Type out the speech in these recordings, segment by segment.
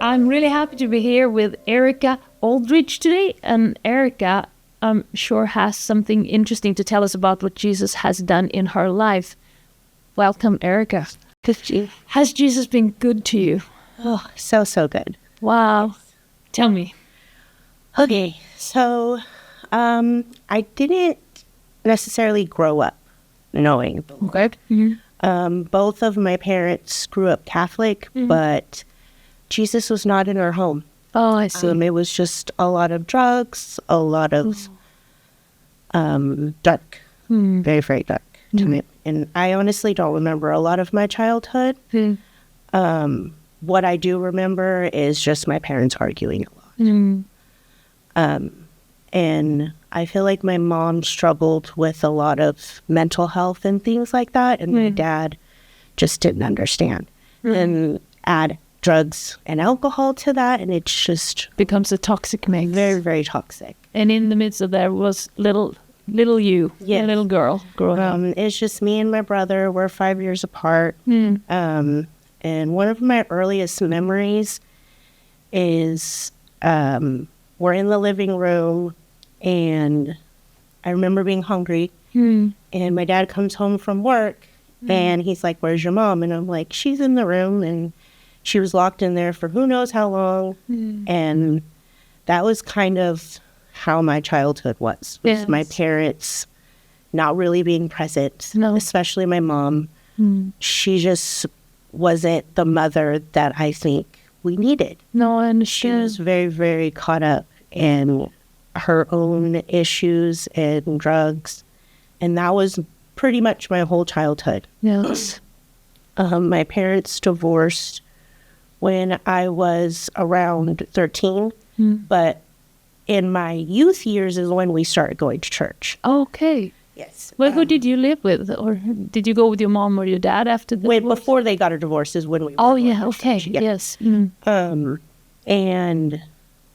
I'm really happy to be here with Erica Auldridge today. And Erica, I'm sure, has something interesting to tell us about what Jesus has done in her life. Welcome, Erica. Has Jesus been good to you? Oh, so good. Wow. Tell me. Okay, so I didn't necessarily grow up knowing. Okay. Mm-hmm. Both of my parents grew up Catholic, but Jesus was not in our home. Oh, I see. It was just a lot of drugs, a lot of dark, very, very dark to me. And I honestly don't remember a lot of my childhood. What I do remember is just my parents arguing a lot. And I feel like my mom struggled with a lot of mental health and things like that. And my dad just didn't understand. And add drugs and alcohol to that, and it's just becomes a toxic mix. Very, very toxic. And in the midst of that was little you, yes. A little girl growing up. It's just me and my brother. We're 5 years apart. And one of my earliest memories is we're in the living room, and I remember being hungry. And my dad comes home from work, and he's like, "Where's your mom?" And I'm like, "She's in the room," and she was locked in there for who knows how long. And that was kind of how my childhood was. Yes. My parents not really being present, especially my mom. She just wasn't the mother that I think we needed. No, I She understand. was very, very caught up in her own issues and drugs. And that was pretty much my whole childhood. Yes. My parents divorced when I was around 13, but in my youth years is when we started going to church. Okay. Yes. Well, who did you live with? Or did you go with your mom or your dad after the divorce? Before they got a divorce is when we were Oh, going yeah, to okay, church. Yeah. yes. And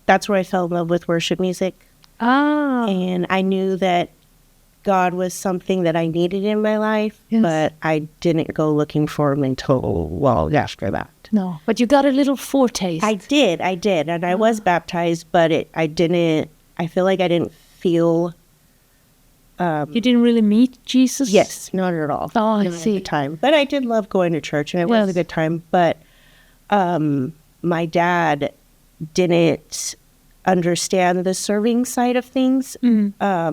that's where I fell in love with worship music. Ah. And I knew that God was something that I needed in my life, but I didn't go looking for him until well after that. No, but you got a little foretaste. I did, and I was baptized, but I feel like I didn't feel... you didn't really meet Jesus? Yes, not at all. Oh, I Not see. At the time. But I did love going to church, and it was a good time. But my dad didn't understand the serving side of things.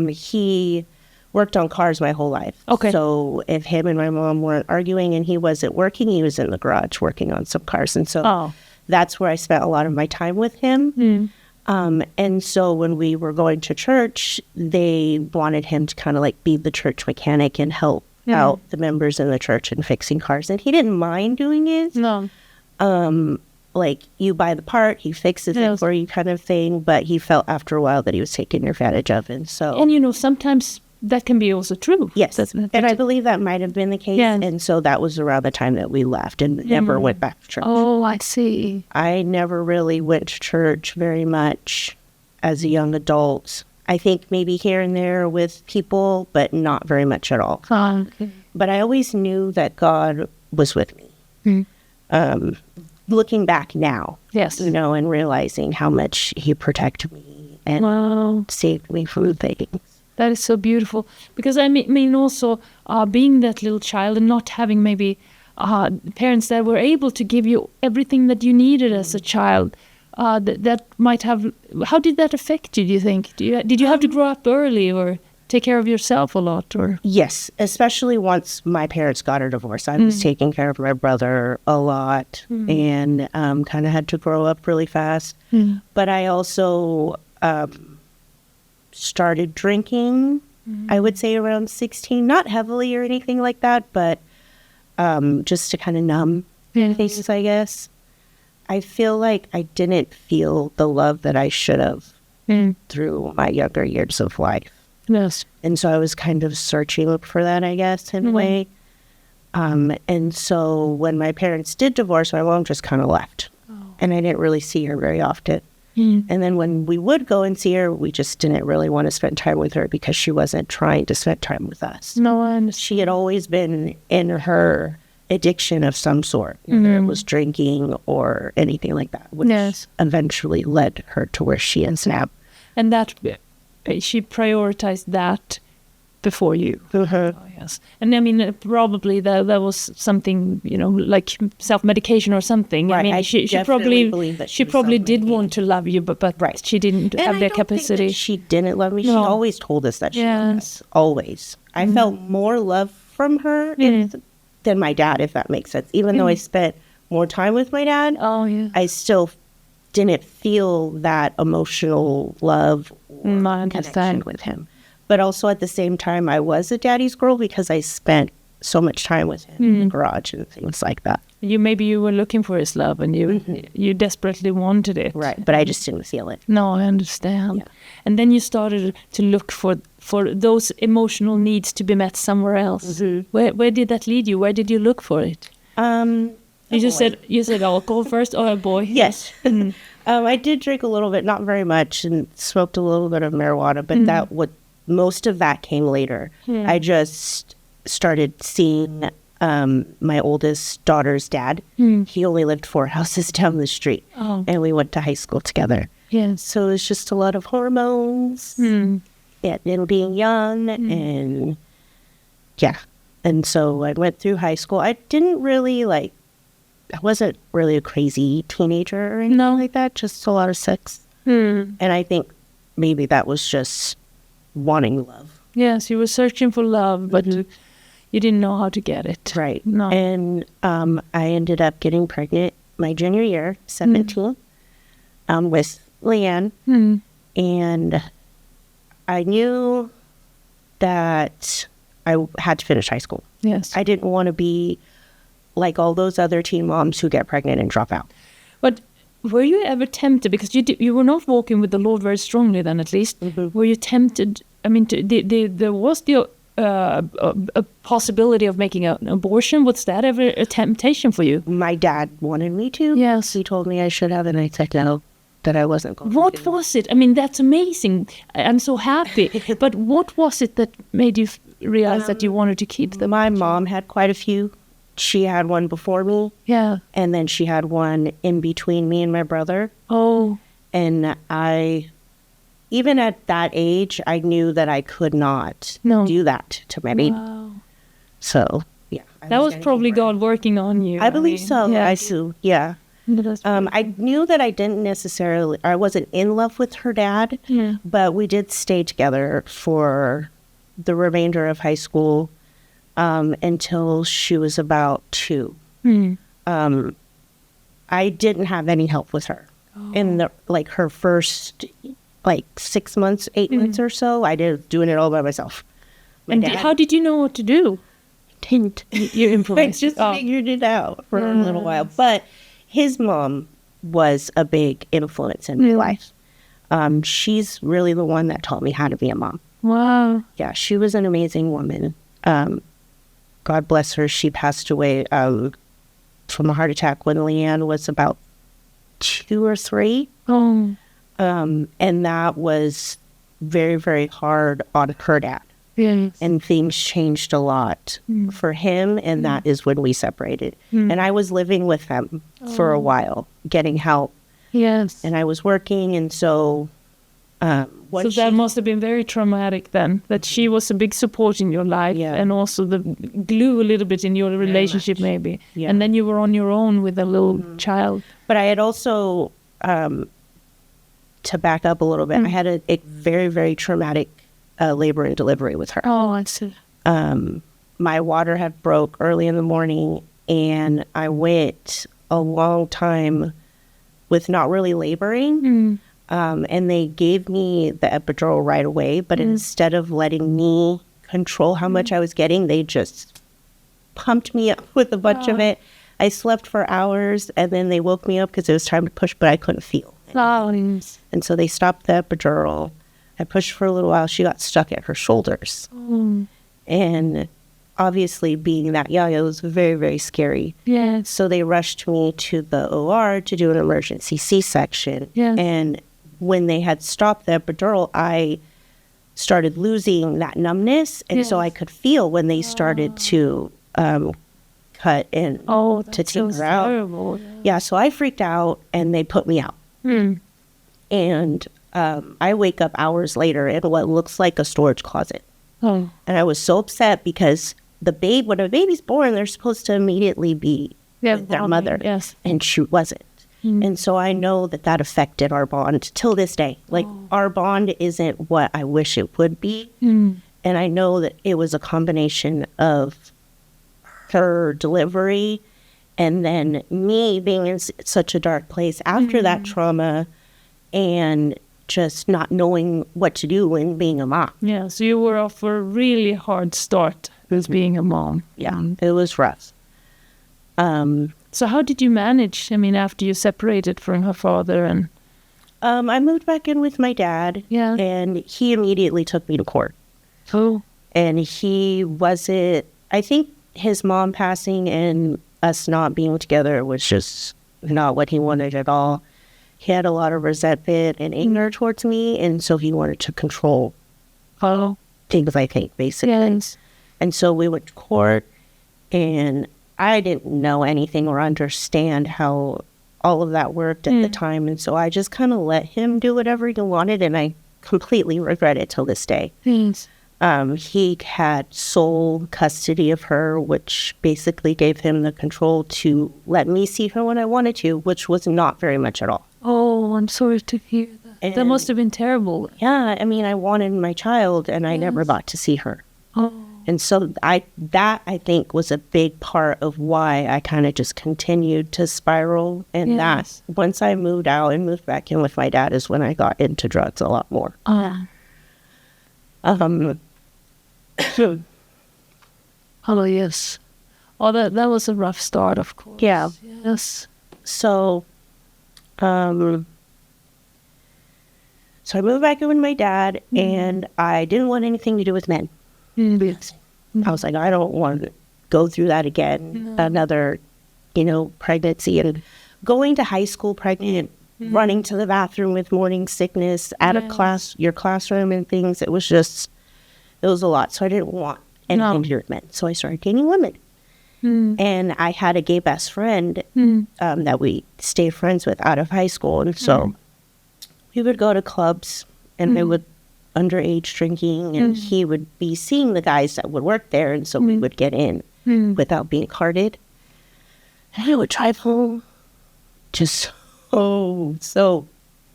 He worked on cars my whole life. Okay. So if him and my mom weren't arguing and he wasn't working, he was in the garage working on some cars. And so that's where I spent a lot of my time with him. And so when we were going to church, they wanted him to kind of like be the church mechanic and help out the members in the church in fixing cars. And he didn't mind doing it. No. Like you buy the part, he fixes it for you kind of thing. But he felt after a while that he was taken advantage of. And so... And sometimes that can be also true. Yes. And I believe that might have been the case. Yes. And so that was around the time that we left and never went back to church. Oh, I see. I never really went to church very much as a young adult. I think maybe here and there with people, but not very much at all. Okay. But I always knew that God was with me. Looking back now, and realizing how much he protected me and saved me from things. That is so beautiful. Because I mean also being that little child and not having maybe parents that were able to give you everything that you needed as a child, that might have... How did that affect you, do you think? Did you have to grow up early or take care of yourself a lot? Or Yes, especially once my parents got a divorce. I was taking care of my brother a lot and kind of had to grow up really fast. But I also... started drinking, I would say around 16, not heavily or anything like that, but just to kind of numb things, I guess. I feel like I didn't feel the love that I should have through my younger years of life. Yes. And so I was kind of searching for that, I guess, in a way. And so when my parents did divorce, my mom just kind of left. And I didn't really see her very often. And then when we would go and see her, we just didn't really want to spend time with her because she wasn't trying to spend time with us. No, I understand. She had always been in her addiction of some sort, whether it was drinking or anything like that, which eventually led her to where she is now. And that she prioritized that before you. Oh, yes. And I mean, probably that was something, like self-medication or something. Right. I mean, she probably did want to love you, but she didn't have the capacity. That she didn't love me. No. She always told us that she loved us. Always. I felt more love from her than my dad, if that makes sense. Even though I spent more time with my dad, I still didn't feel that emotional love or connection with him. But also at the same time, I was a daddy's girl because I spent so much time with him in the garage and things like that. Maybe you were looking for his love and you desperately wanted it. Right, but I just didn't feel it. No, I understand. Yeah. And then you started to look for those emotional needs to be met somewhere else. Where did that lead you? Where did you look for it? You said alcohol first, or a boy? Yes. I did drink a little bit, not very much, and smoked a little bit of marijuana, but most of that came later. I just started seeing my oldest daughter's dad. He only lived 4 houses down the street, and we went to high school together. Yes. So it was just a lot of hormones and being young, and and so I went through high school. I didn't really I wasn't really a crazy teenager or anything like that, just a lot of sex. And I think maybe that was just wanting love. Yes, you were searching for love, but you didn't know how to get it. Right. No. And I ended up getting pregnant my junior year, 17, with Leanne. And I knew that I had to finish high school. Yes. I didn't want to be like all those other teen moms who get pregnant and drop out. But were you ever tempted, because you were not walking with the Lord very strongly then, at least, were you tempted? I mean, there was a possibility of making an abortion. Was that ever a temptation for you? My dad wanted me to. Yes. He told me I should have, and I said no, that I wasn't going What to. was it? I mean, that's amazing. I'm so happy. But what was it that made you realize that you wanted to keep them? My mom had quite a few. She had one before me. Yeah. And then she had one in between me and my brother. Oh. And even at that age, I knew that I could not do that to my baby. Wow. So, yeah. That was probably God working on you. I believe so. Yeah. I do. Yeah. I knew that I wasn't in love with her dad, but we did stay together for the remainder of high school. Until she was about 2. I didn't have any help with her. In her first 6 months, 8 months or so, I did doing it all by myself. How did you know what to do? Didn't. You improvised. I just figured it out for a little while. But his mom was a big influence in my life. She's really the one that taught me how to be a mom. Wow. Yeah, she was an amazing woman. God bless her. She passed away from a heart attack when Leanne was about 2 or 3. Oh. And that was very, very hard on her dad. Yes. And things changed a lot for him, and that is when we separated. And I was living with him for a while, getting help. Yes. And I was working, and so... so that must have been very traumatic then, that she was a big support in your life and also the glue a little bit in your relationship maybe. Yeah. And then you were on your own with a little child. But I had also, to back up a little bit, I had a very, very traumatic labor and delivery with her. Oh, I see. My water had broke early in the morning, and I went a long time with not really laboring. And they gave me the epidural right away, but instead of letting me control how much I was getting, they just pumped me up with a bunch of it. I slept for hours, and then they woke me up because it was time to push, but I couldn't feel. And so they stopped the epidural. I pushed for a little while. She got stuck at her shoulders. And obviously, being that young, it was very, very scary. Yeah. So they rushed me to the OR to do an emergency C-section. Yeah. And when they had stopped the epidural, I started losing that numbness. And so I could feel when they started to cut and Oh, to that's take so her out. terrible. Yeah, so I freaked out and they put me out. And I wake up hours later in what looks like a storage closet. Oh, And I was so upset because when a baby's born, they're supposed to immediately be with their mother. Yes. And she wasn't. And so I know that affected our bond till this day. Like, our bond isn't what I wish it would be. And I know that it was a combination of her delivery and then me being in such a dark place after that trauma and just not knowing what to do and being a mom. Yeah, so you were off for a really hard start as being a mom. Yeah, it was rough. So how did you manage, I mean, after you separated from her father and... I moved back in with my dad. Yeah. And he immediately took me to court. Oh. And he wasn't... I think his mom passing and us not being together was just not what he wanted at all. He had a lot of resentment and anger towards me, and so he wanted to control things, I think, basically. Yes. And so we went to court, and I didn't know anything or understand how all of that worked at the time, and so I just kind of let him do whatever he wanted, and I completely regret it till this day. Thanks. He had sole custody of her, which basically gave him the control to let me see her when I wanted to, which was not very much at all. Oh, I'm sorry to hear that. That must have been terrible. Yeah, I mean, I wanted my child, and I never got to see her. Oh. And so I think was a big part of why I kind of just continued to spiral. And that once I moved out and moved back in with my dad is when I got into drugs a lot more. Oh, yes. Oh, that was a rough start, of course. Yeah. Yes. So I moved back in with my dad, and I didn't want anything to do with men. I was like, I don't want to go through that again. Another, pregnancy and going to high school pregnant, running to the bathroom with morning sickness, out of your classroom and things. It was a lot. So I didn't want anything to do with men. So I started dating women. And I had a gay best friend that we stayed friends with out of high school. And so we would go to clubs, and they would underage drinking, and he would be seeing the guys that would work there, and so we would get in without being carded. And I would drive home just should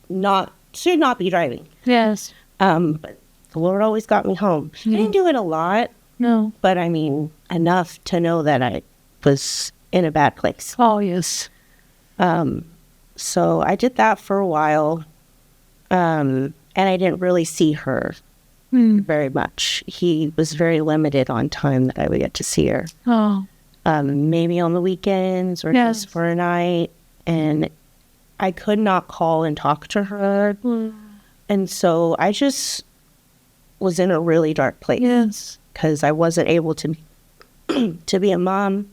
not be driving. Yes. But the Lord always got me home. I didn't do it a lot. No. But I mean, enough to know that I was in a bad place. Oh, yes. So I did that for a while. And I didn't really see her very much. He was very limited on time that I would get to see her. Oh. Maybe on the weekends or just for a night. And I could not call and talk to her. And so I just was in a really dark place. Yes. Because I wasn't able to be a mom.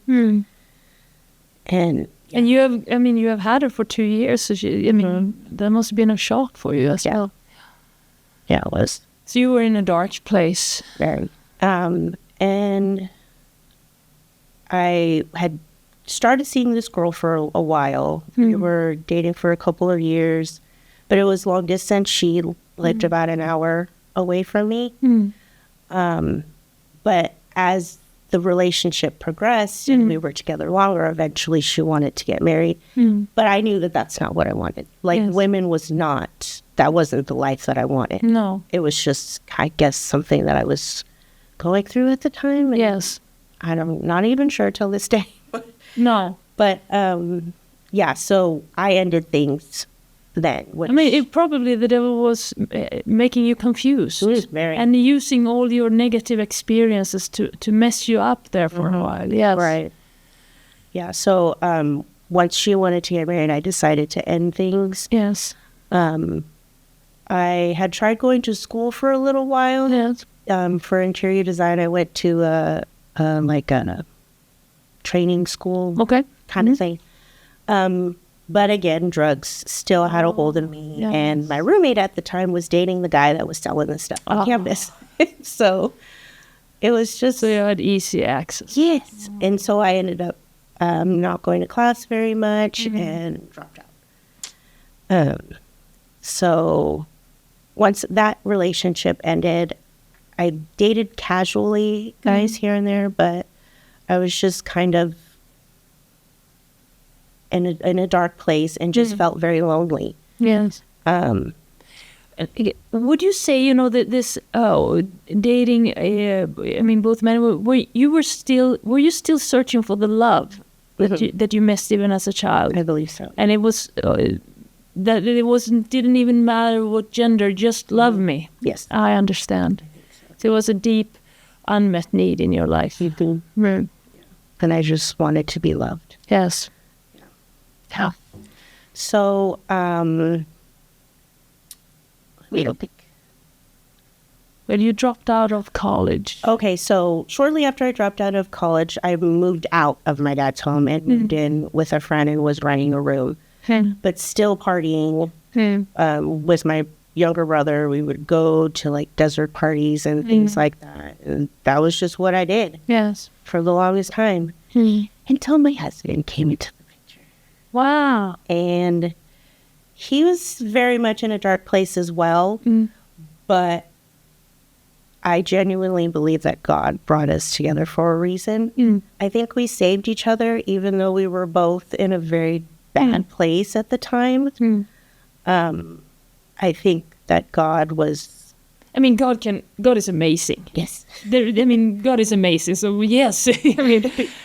And you have had her for 2 years, so that must have been a shock for you as well. Yeah, it was. So you were in a dark place. Very. And I had started seeing this girl for a while. We were dating for a couple of years, but it was long distance. She lived about an hour away from me. But as the relationship progressed and we were together longer, eventually she wanted to get married. But I knew that that's not what I wanted. Women that wasn't the life that I wanted. No. It was just, I guess, something that I was going through at the time. And yes. I'm not even sure till this day. No. But, so I ended things then. Probably the devil was making you confused. Very. And using all your negative experiences to mess you up there for a while. Yes. Right. Yeah, so once she wanted to get married, I decided to end things. Yes. I had tried going to school for a little while. Yes. For interior design, I went to a training school. Okay. Kind of thing. But again, drugs still had a hold of me. Yes. And my roommate at the time was dating the guy that was selling the stuff on campus. So it was just... So you had easy access. Yes. And so I ended up not going to class very much, and dropped out. So once that relationship ended, I dated casually guys here and there, but I was just kind of in a dark place and just felt very lonely. Yes. Would you say, that this dating? I mean, both men. Were you still searching for the love that you missed even as a child? I believe so. And it was that it didn't even matter what gender. Just love me. Yes, I understand. So it was a deep, unmet need in your life. And I just wanted to be loved. Yes. Yeah. So, Well, you dropped out of college. Okay, so shortly after I dropped out of college, I moved out of my dad's home and moved in with a friend and was renting a room, but still partying with my younger brother. We would go to like desert parties and things like that. And that was just what I did. Yes. For the longest time until my husband came into the picture. Wow. And he was very much in a dark place as well, but I genuinely believe that God brought us together for a reason. I think we saved each other, even though we were both in a very bad place at the time. I think that God was... I mean, God is amazing. Yes. God is amazing. So yes,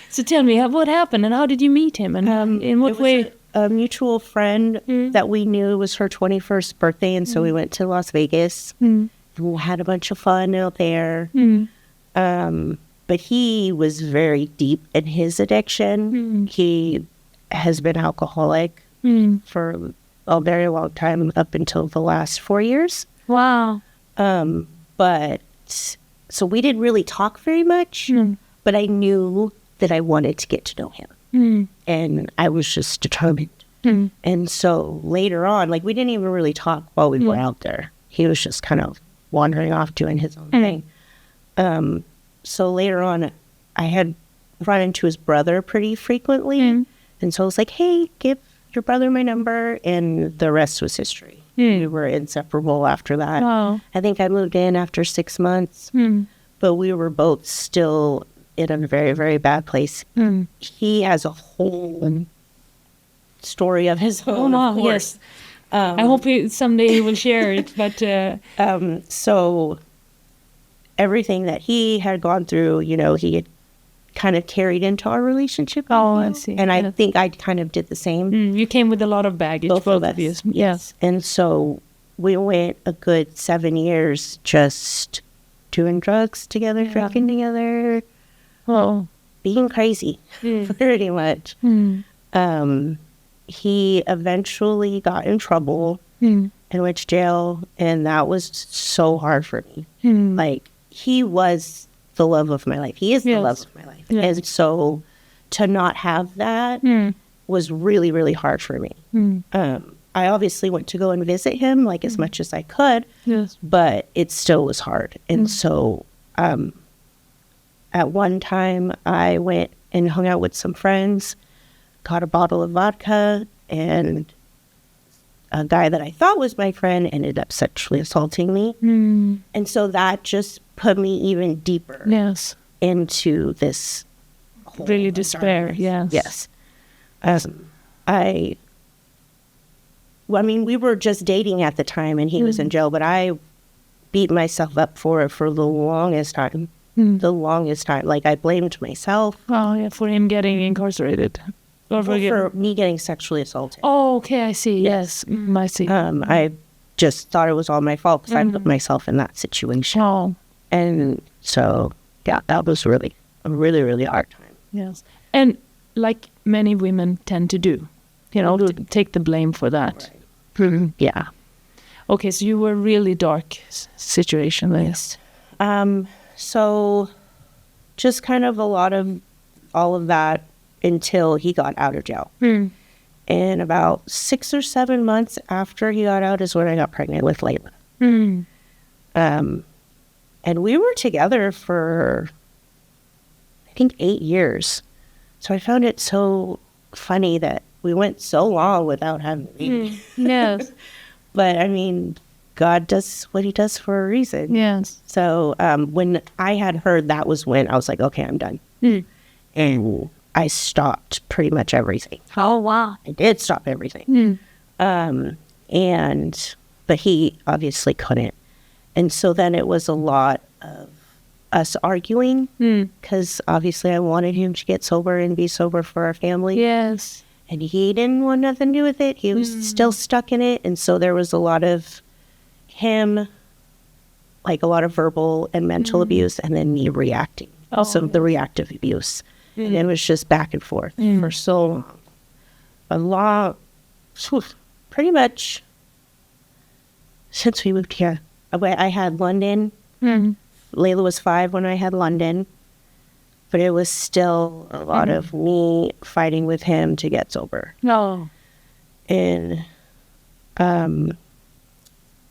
so tell me, what happened and how did you meet him and in what way? A mutual friend that we knew. It was her 21st birthday, and so we went to Las Vegas. We had a bunch of fun out there. But he was very deep in his addiction. He has been alcoholic for a very long time, up until the last 4 years. Wow. But so we didn't really talk very much, but I knew that I wanted to get to know him. And I was just determined. And so later on, like, we didn't even really talk while we were out there. He was just kind of wandering off doing his own thing. So later on, I had run into his brother pretty frequently. And so I was like, hey, give your brother my number. And the rest was history. We were inseparable after that. Wow. I think I moved in after 6 months, but we were both still in a very, very bad place. He has a whole story of his own. Oh, no, yes. I hope someday he will share it. But so everything that he had gone through, he had kind of carried into our relationship. Oh, I see. And I think I kind of did the same. You came with a lot of baggage, both of you. Yes. And so we went a good 7 years just doing drugs together, drinking together. Oh, being crazy, pretty much. He eventually got in trouble and went to jail, and that was so hard for me. Like, he was the love of my life. He is the love of my life. Yes. And so to not have that was really, really hard for me. I obviously went to go and visit him, like, as much as I could, but it still was hard. And so at one time, I went and hung out with some friends, got a bottle of vodka, and a guy that I thought was my friend ended up sexually assaulting me. And so that just put me even deeper into this whole really despair. Yes. I mean, we were just dating at the time, and he was in jail, but I beat myself up for it for the longest time. Like, I blamed myself. Oh, yeah, for him getting incarcerated. Or for me getting sexually assaulted. Oh, okay, I see. Yes, I see. I just thought it was all my fault because I put myself in that situation. Oh. And so, yeah, that was really a really, really hard time. Yes. And like many women tend to do, take the blame for that. Right. Yeah. Okay, so you were really dark situation. Yes. So just kind of a lot of all of that until he got out of jail. And about 6 or 7 months after he got out is when I got pregnant with Layla. And we were together for, I think, 8 years. So I found it so funny that we went so long without having a baby. Yes. But I mean, God does what he does for a reason. Yes. So when I had heard that was when, I was like, okay, I'm done. And I stopped pretty much everything. Oh, wow. I did stop everything. But he obviously couldn't. And so then it was a lot of us arguing because obviously I wanted him to get sober and be sober for our family. Yes. And he didn't want nothing to do with it. He was still stuck in it. And so there was a lot of him, like a lot of verbal and mental abuse, and then me reacting. So the reactive abuse. And it was just back and forth for so long. Pretty much since we moved here. I had London. Layla was 5 when I had London. But it was still a lot of me fighting with him to get sober. No. And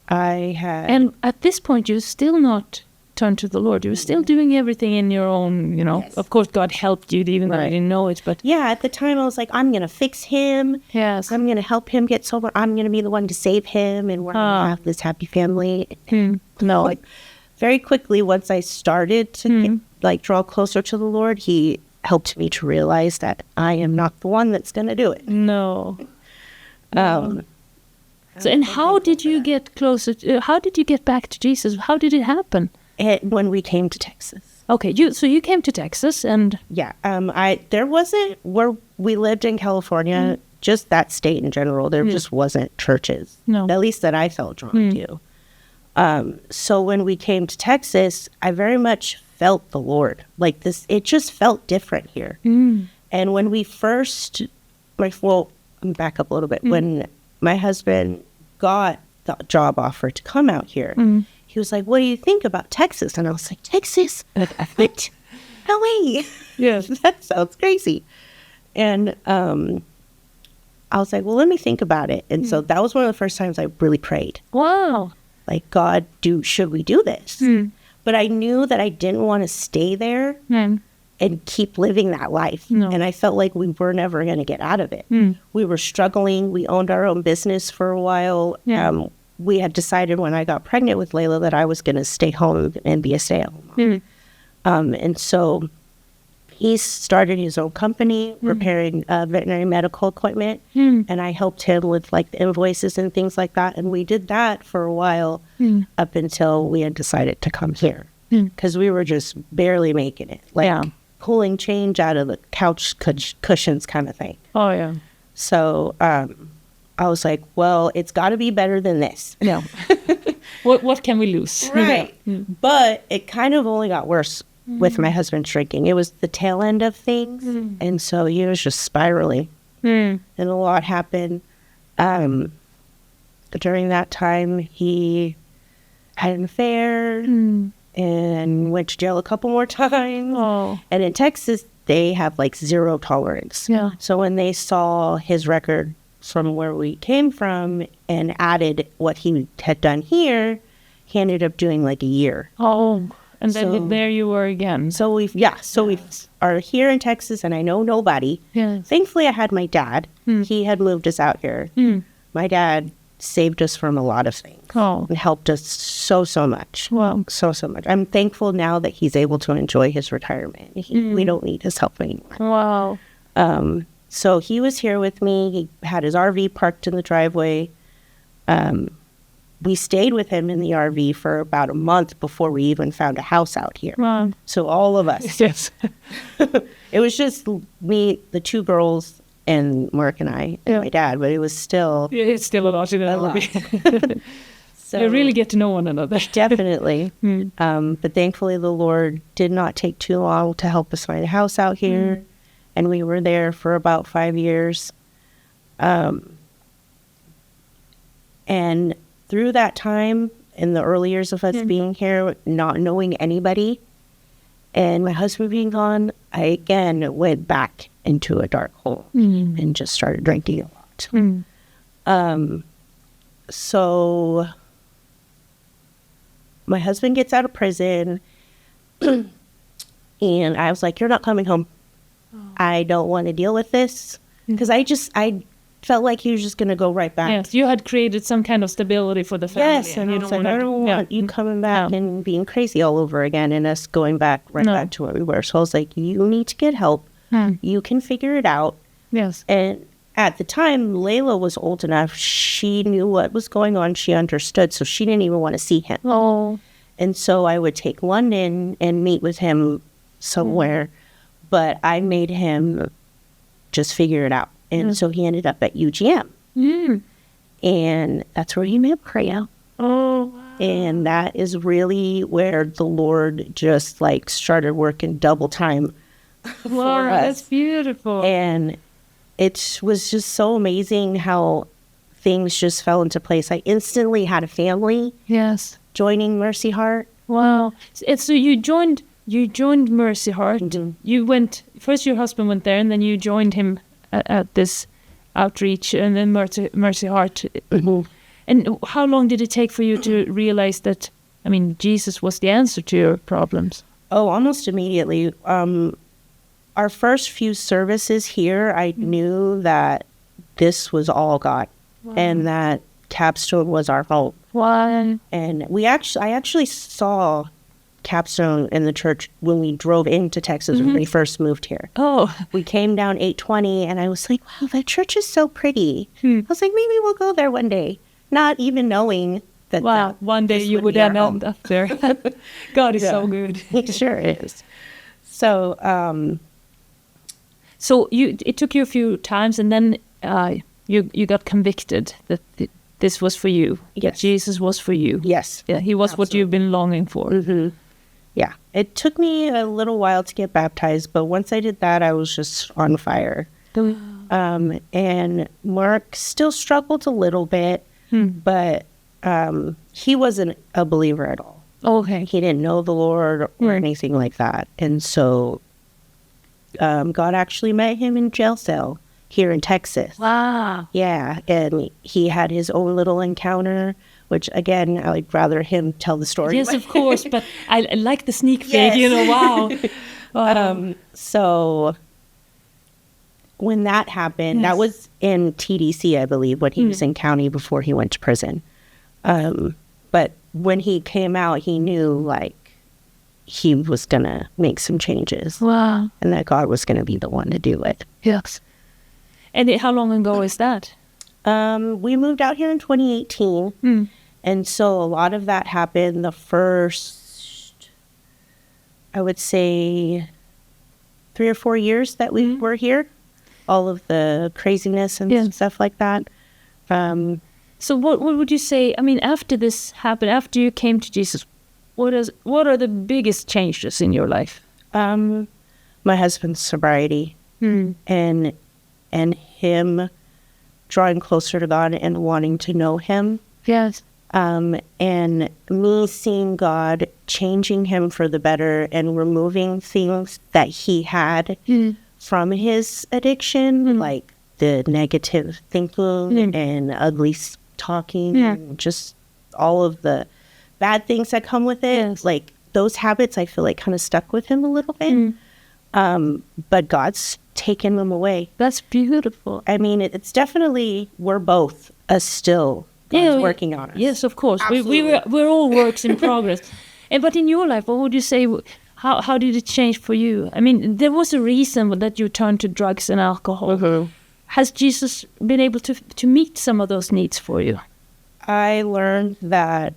I had... And at this point, you're still not turned to the Lord. You were still doing everything in your own, Yes. Of course, God helped you, even though you didn't know it. But yeah, at the time, I was like, I'm going to fix him. yes. I'm going to help him get sober. I'm going to be the one to save him. And we're going to have this happy family. No. Like, very quickly, once I started to draw closer to the Lord, he helped me to realize that I am not the one that's going to do it. No. Um, So, and how did you get closer? How did you get back to Jesus? How did it happen? when we came to Texas. Okay, you came to Texas, and Yeah, there wasn't, where we lived in California, just that state in general, there just wasn't churches. No. At least that I felt drawn to. So when we came to Texas, I very much felt the Lord. Like this, it just felt different here. And when we first, well, let me back up a little bit. When my husband got the job offer to come out here, he was like, "What do you think about Texas?" And I was like, "Texas? What? No way." yes, That sounds crazy. And I was like, well, let me think about it. And so that was one of the first times I really prayed. wow, Like, God, should we do this? But I knew that I didn't want to stay there and keep living that life. No. And I felt like we were never going to get out of it. We were struggling. We owned our own business for a while. Yeah. We had decided when I got pregnant with Layla that I was going to stay home and be a stay-at-home mom. And so he started his own company repairing veterinary medical equipment, and I helped him with like the invoices and things like that. And we did that for a while up until we had decided to come here because we were just barely making it, like pulling change out of the couch cushions kind of thing. oh yeah, So I was like, well, it's got to be better than this. yeah. What can we lose? Right. But it kind of only got worse with my husband drinking. It was the tail end of things. And so he was just spiraling. And a lot happened. During that time, he had an affair and went to jail a couple more times. Oh. And in Texas, they have like 0 tolerance. Yeah. So when they saw his record from where we came from and added what he had done here, he ended up doing like a year. Oh, and then So- there you were again. So we are here in Texas, and I know nobody. Yes. Thankfully, I had my dad. He had moved us out here. My dad saved us from a lot of things Oh, and helped us so much. well, So much. I'm thankful now that he's able to enjoy his retirement. We don't need his help anymore. wow. So he was here with me. He had his RV parked in the driveway. We stayed with him in the RV for about a month before we even found a house out here. Wow. So all of us. Yes. It was just me, the 2 girls, and Mark and I, and my dad. But it was still It's still a lot in a that lot. movie. So You really get to know one another. definitely. But thankfully, the Lord did not take too long to help us find a house out here. And we were there for about 5 years. And through that time, in the early years of us being here, not knowing anybody, and my husband being gone, I again went back into a dark hole and just started drinking a lot. So my husband gets out of prison, and I was like, "You're not coming home." I don't want to deal with this. Because I felt like he was just going to go right back. Yes, you had created some kind of stability for the family. Yes, and it's like, I don't want you coming back and being crazy all over again and us going back back to where we were. So I was like, you need to get help. You can figure it out. Yes. And at the time, Layla was old enough. She knew what was going on. She understood. So she didn't even want to see him. Oh. And so I would take London and meet with him somewhere. But I made him just figure it out. And so he ended up at UGM. And that's where he met Freya. Oh, wow. And that is really where the Lord just like started working double time for us. That's beautiful. And it was just so amazing how things just fell into place. I instantly had a family. Yes. Joining Mercy Heart. Wow. So you joined Mercy Heart. Mm-hmm. You went first. Your husband went there, and then you joined him at this outreach, and then Mercy Heart. Mm-hmm. And how long did it take for you to realize that? I mean, Jesus was the answer to your problems. Oh, almost immediately. Our first few services here, I knew that this was all God, and that Capstone was our home. Wow. And I actually saw Capstone in the church when we drove into Texas when we first moved here. Oh. We came down 820 and I was like, wow, that church is so pretty. I was like, maybe we'll go there one day. Not even knowing that. Wow, one day you would end up there. God is so good. He sure is. So, it took you a few times, and then you got convicted that this was for you. Yes. That Jesus was for you. Yes. Yeah, he was what you've been longing for. Mm-hmm. Yeah. It took me a little while to get baptized, but once I did that, I was just on fire. And Mark still struggled a little bit, but he wasn't a believer at all. Okay. He didn't know the Lord or anything like that. And so God actually met him in jail cell here in Texas. Wow. Yeah. And he had his own little encounter, which, again, I'd rather him tell the story. Yes, of course. But I like the sneak peek, wow. So when that happened, that was in TDC, I believe, when he was in county before he went to prison. But when he came out, he knew, like, he was going to make some changes. Wow. And that God was going to be the one to do it. Yes. And how long ago is that? We moved out here in 2018. And so a lot of that happened the first, I would say, 3 or 4 years that we were here. All of the craziness and stuff like that. So what would you say, I mean, after this happened, after you came to Jesus, what are the biggest changes in your life? My husband's sobriety and him drawing closer to God and wanting to know him. Yes. And me seeing God changing him for the better and removing things that he had from his addiction, like the negative thinking and ugly talking, and just all of the bad things that come with it. Yes. Like those habits, I feel like kind of stuck with him a little bit. But God's taken them away. That's beautiful. I mean, it's definitely, we're both still God's working on us. Yes, of course. We're all works in progress. But in your life, what would you say, how did it change for you? I mean, there was a reason that you turned to drugs and alcohol. Has Jesus been able to meet some of those needs for you? I learned that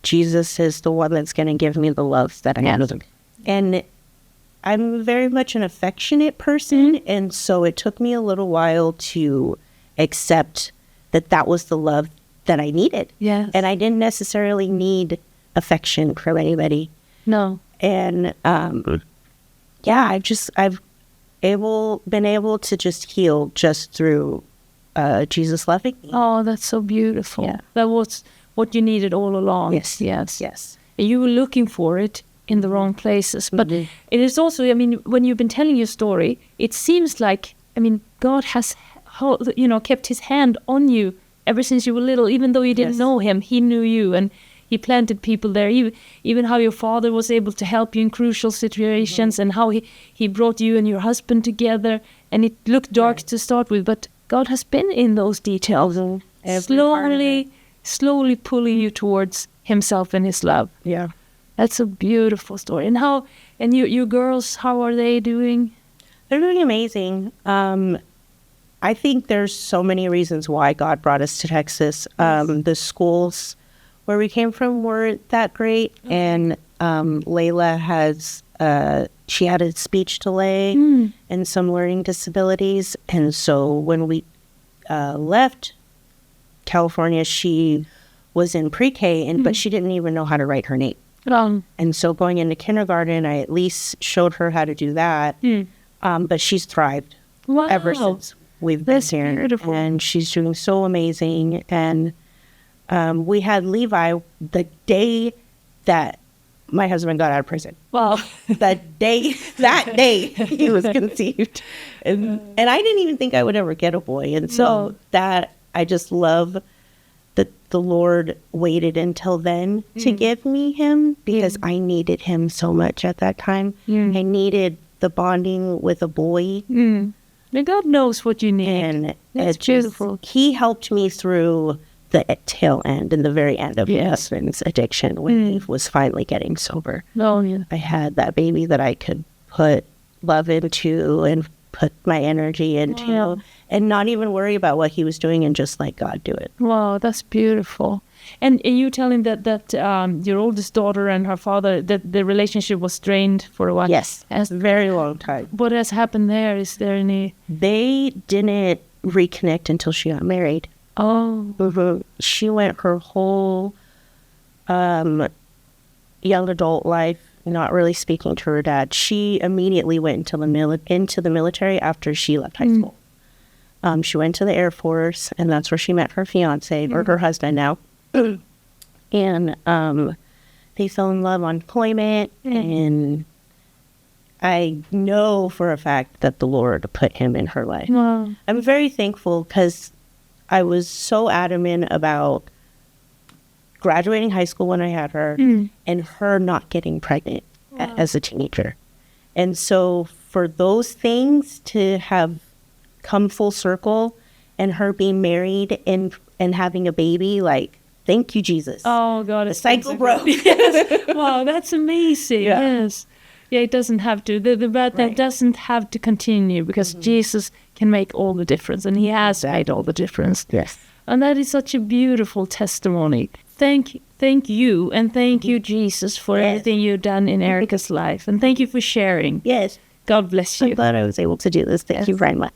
Jesus is the one that's going to give me the love that I need. And I'm very much an affectionate person, and so it took me a little while to accept that was the love that I needed. Yes. And I didn't necessarily need affection from anybody. No. And I've been able to just heal just through Jesus loving me. Oh, that's so beautiful. Yeah. That was what you needed all along. Yes. And you were looking for it in the wrong places. But it is also, I mean, when you've been telling your story, it seems like, I mean, God has, kept his hand on you ever since you were little. Even though you didn't know him, he knew you, and he planted people there. Even how your father was able to help you in crucial situations, and how he brought you and your husband together. And it looked dark to start with, but God has been in those details, slowly pulling you towards himself and his love. Yeah. That's a beautiful story. And your girls, how are they doing? They're doing amazing. I think there's so many reasons why God brought us to Texas. The schools where we came from weren't that great. Okay. And Layla has, she had a speech delay and some learning disabilities. And so when we left California, she was in pre-K, but she didn't even know how to write her name. And so going into kindergarten, I at least showed her how to do that. But she's thrived ever since we've been here. Beautiful. And she's doing so amazing. And we had Levi the day that my husband got out of prison. Wow. that day he was conceived. And I didn't even think I would ever get a boy. And so that I just love that the Lord waited until then to give me him, because I needed him so much at that time. I needed the bonding with a boy. And God knows what you need. And it's beautiful. He helped me through the tail end and the very end of my husband's addiction when he was finally getting sober. I had that baby that I could put love into and put my energy into, and not even worry about what he was doing, and just let God do it. Wow, that's beautiful. And you telling that your oldest daughter and her father, that the relationship was strained for a while. Yes, a very long time. What has happened there? Is there any? They didn't reconnect until she got married. Oh. She went her whole young adult life not really speaking to her dad. She immediately went into the military after she left high school. She went to the Air Force, and that's where she met her fiance, or her husband now. And they fell in love on deployment, and I know for a fact that the Lord put him in her life. Wow. I'm very thankful, because I was so adamant about graduating high school when I had her, and her not getting pregnant as a teenager. And so for those things to have come full circle, and her being married and having a baby, like, thank you, Jesus. Oh, God. The cycle broke. Yes. Wow, that's amazing. Yes. Yeah, it doesn't have to. The bad thing doesn't have to continue, because Jesus can make all the difference, and he has made all the difference. Yes. And that is such a beautiful testimony. Thank you, and thank you, Jesus, for everything you've done in Erica's life. And thank you for sharing. Yes. God bless you. I'm glad I was able to do this. Thank you very much.